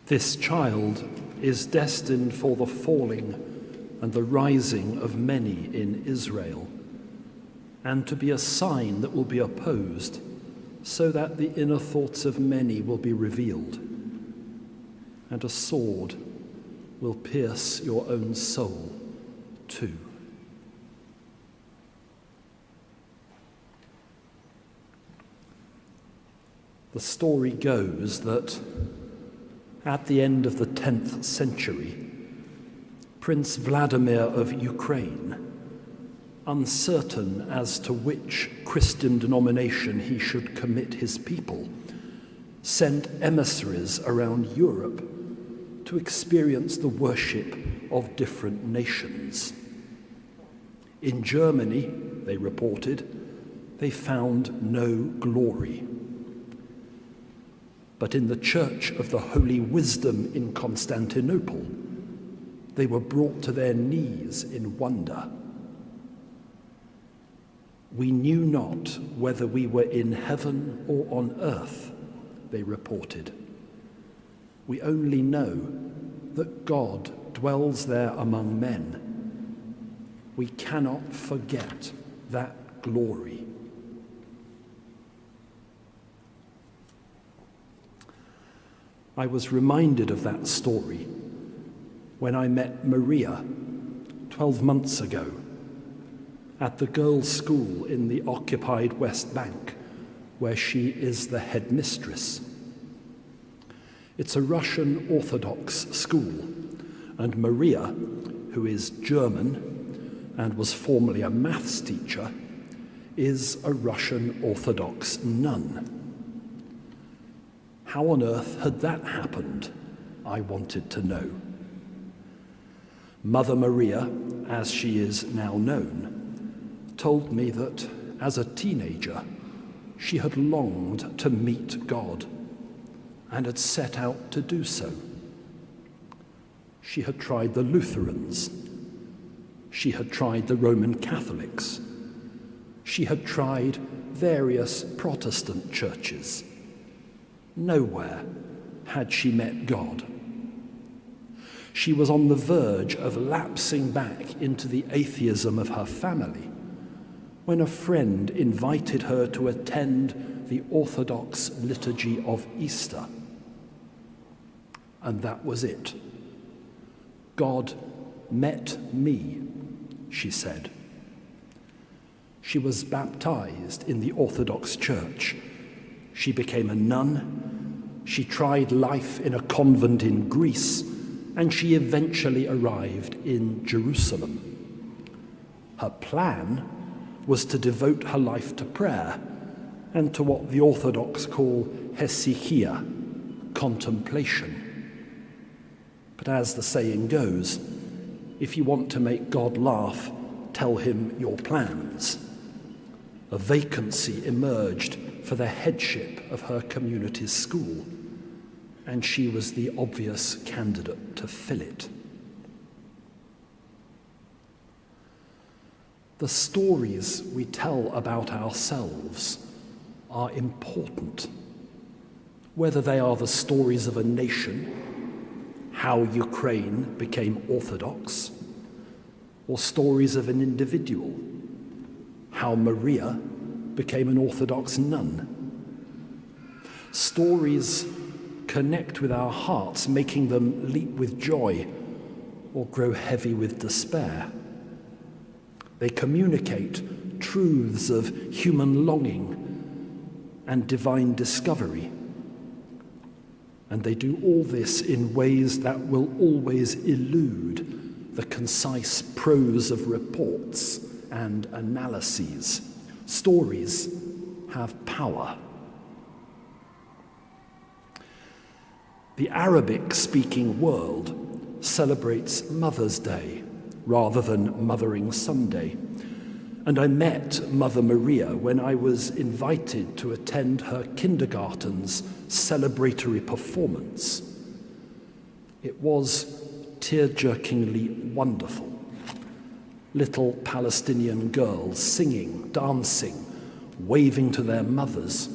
This child is destined for the falling and the rising of many in Israel, and to be a sign that will be opposed, so that the inner thoughts of many will be revealed, and a sword will pierce your own soul too. The story goes that at the end of the 10th century, Prince Vladimir of Ukraine, uncertain as to which Christian denomination he should commit his people, sent emissaries around Europe to experience the worship of different nations. In Germany, they reported, they found no glory. But in the Church of the Holy Wisdom in Constantinople, they were brought to their knees in wonder. We knew not whether we were in heaven or on earth, they reported. We only know that God dwells there among men. We cannot forget that glory. I was reminded of that story when I met Maria 12 months ago at the girls' school in the occupied West Bank, where she is the headmistress. It's a Russian Orthodox school, and Maria, who is German and was formerly a maths teacher, is a Russian Orthodox nun. How on earth had that happened? I wanted to know. Mother Maria, as she is now known, told me that as a teenager, she had longed to meet God and had set out to do so. She had tried the Lutherans. She had tried the Roman Catholics. She had tried various Protestant churches. Nowhere had she met God. She was on the verge of lapsing back into the atheism of her family when a friend invited her to attend the Orthodox liturgy of Easter. And that was it. God met me, she said. She was baptized in the Orthodox Church. She became a nun. She tried life in a convent in Greece, and she eventually arrived in Jerusalem. Her plan was to devote her life to prayer and to what the Orthodox call hesychia, contemplation. But as the saying goes, if you want to make God laugh, tell him your plans. A vacancy emerged for the headship of her community's school, and she was the obvious candidate to fill it. The stories we tell about ourselves are important, whether they are the stories of a nation, how Ukraine became Orthodox, or stories of an individual, how Maria became an Orthodox nun. Stories connect with our hearts, making them leap with joy or grow heavy with despair. They communicate truths of human longing and divine discovery. And they do all this in ways that will always elude the concise prose of reports and analyses. Stories have power. The Arabic-speaking world celebrates Mother's Day rather than Mothering Sunday, and I met Mother Maria when I was invited to attend her kindergarten's celebratory performance. It was tear-jerkingly wonderful. Little Palestinian girls singing, dancing, waving to their mothers,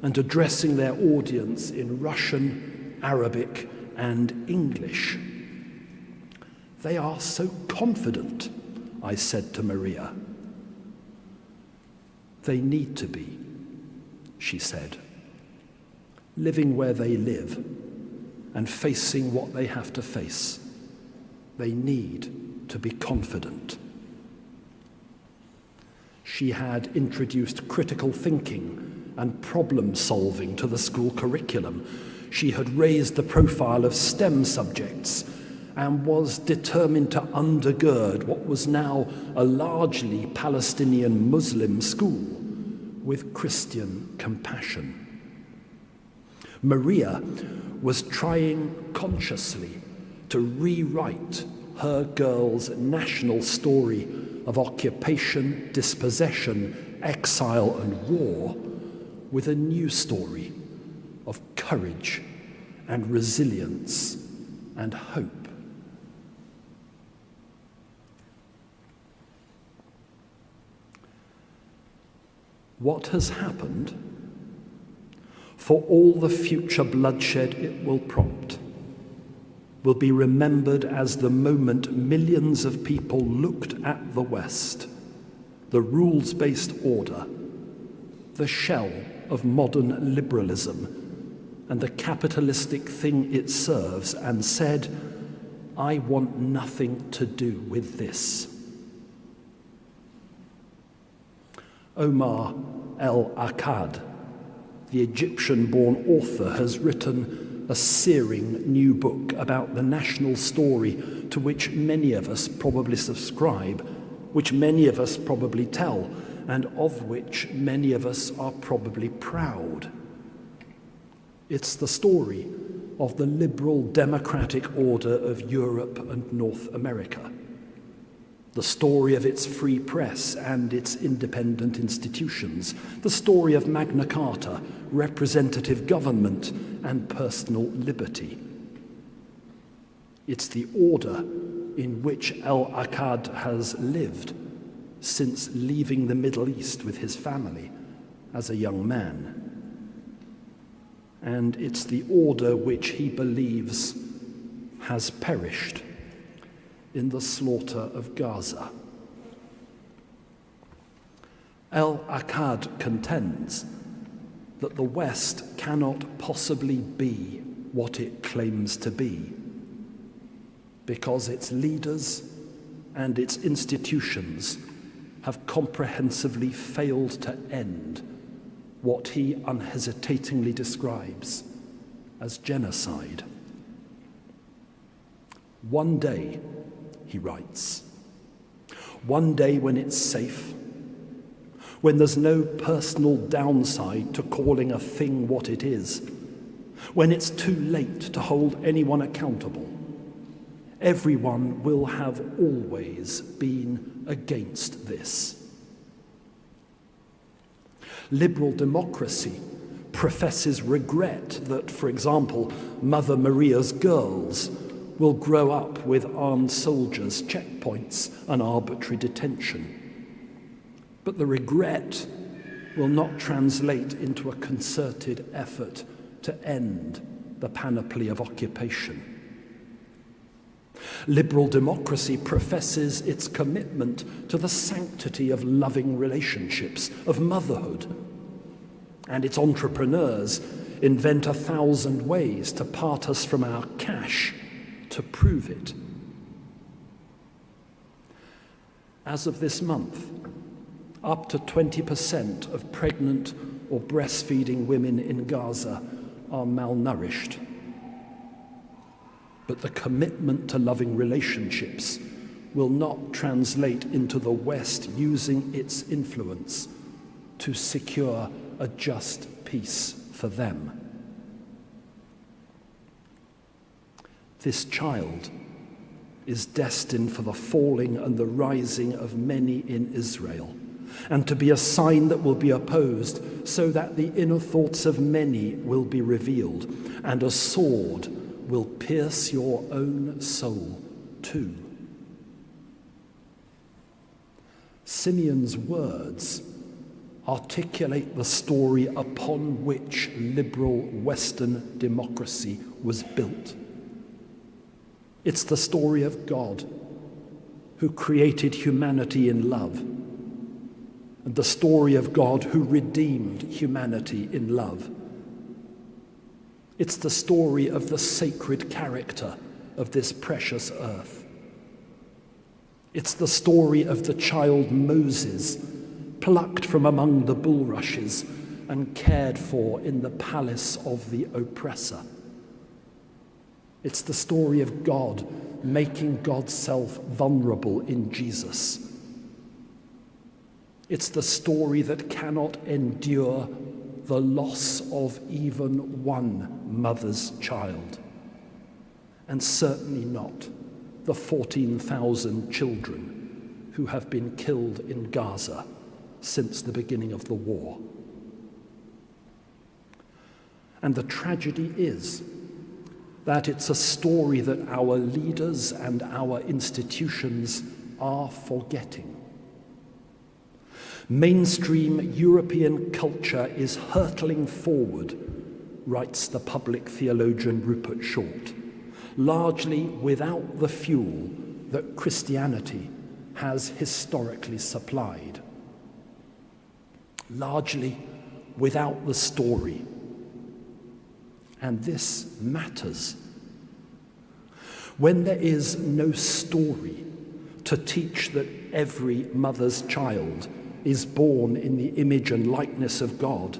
and addressing their audience in Russian, Arabic, and English. They are so confident, I said to Maria. They need to be, she said, living where they live and facing what they have to face. They need to be confident. She had introduced critical thinking and problem solving to the school curriculum. She had raised the profile of STEM subjects and was determined to undergird what was now a largely Palestinian Muslim school with Christian compassion. Maria was trying consciously to rewrite her girl's national story of occupation, dispossession, exile, and war with a new story of courage and resilience and hope. What has happened, for all the future bloodshed it will prompt, will be remembered as the moment millions of people looked at the West, the rules-based order, the shell of modern liberalism, and the capitalistic thing it serves, and said, I want nothing to do with this. Omar el-Akkad, the Egyptian-born author, has written a searing new book about the national story to which many of us probably subscribe, which many of us probably tell, and of which many of us are probably proud. It's the story of the liberal democratic order of Europe and North America, the story of its free press and its independent institutions, the story of Magna Carta, representative government, and personal liberty. It's the order in which el-Akkad has lived since leaving the Middle East with his family as a young man. And it's the order which he believes has perished in the slaughter of Gaza. El-Akkad contends that the West cannot possibly be what it claims to be, because its leaders and its institutions have comprehensively failed to end what he unhesitatingly describes as genocide. One day, he writes, one day when it's safe, when there's no personal downside to calling a thing what it is, when it's too late to hold anyone accountable, everyone will have always been against this. Liberal democracy professes regret that, for example, Mother Maria's girls will grow up with armed soldiers, checkpoints, and arbitrary detention. But the regret will not translate into a concerted effort to end the panoply of occupation. Liberal democracy professes its commitment to the sanctity of loving relationships, of motherhood, and its entrepreneurs invent 1,000 ways to part us from our cash to prove it. As of this month, up to 20% of pregnant or breastfeeding women in Gaza are malnourished. But the commitment to loving relationships will not translate into the West using its influence to secure a just peace for them. This child is destined for the falling and the rising of many in Israel, and to be a sign that will be opposed, so that the inner thoughts of many will be revealed, and a sword will pierce your own soul too. Simeon's words articulate the story upon which liberal Western democracy was built It's the story of God, who created humanity in love, and the story of God who redeemed humanity in love. It's the story of the sacred character of this precious earth. It's the story of the child Moses, plucked from among the bulrushes and cared for in the palace of the oppressor. It's the story of God making God's self vulnerable in Jesus. It's the story that cannot endure the loss of even one mother's child, and certainly not the 14,000 children who have been killed in Gaza since the beginning of the war. And the tragedy is that it's a story that our leaders and our institutions are forgetting. Mainstream European culture is hurtling forward, writes the public theologian Rupert Short, largely without the fuel that Christianity has historically supplied, largely without the story. And this matters. When there is no story to teach that every mother's child is born in the image and likeness of God,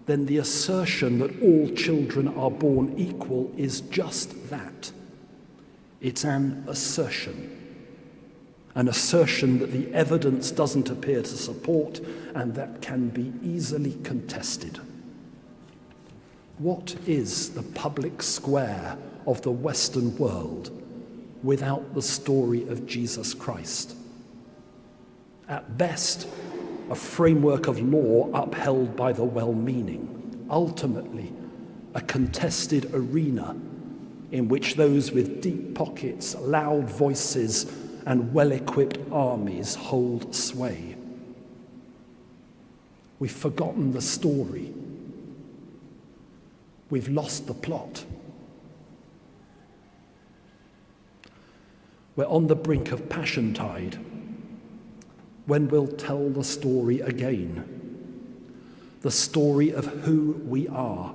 then the assertion that all children are born equal is just that. It's an assertion that the evidence doesn't appear to support and that can be easily contested. What is the public square of the Western world without the story of Jesus Christ? At best, a framework of law upheld by the well-meaning, ultimately a contested arena in which those with deep pockets, loud voices, and well-equipped armies hold sway. We've forgotten the story. We've lost the plot. We're on the brink of Passiontide, when we'll tell the story again, the story of who we are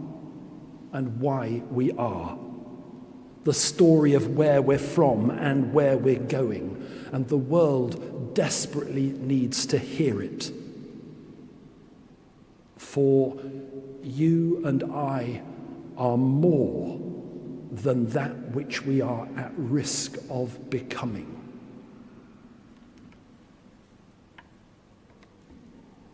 and why we are, the story of where we're from and where we're going, and the world desperately needs to hear it. For you and I are more than that which we are at risk of becoming.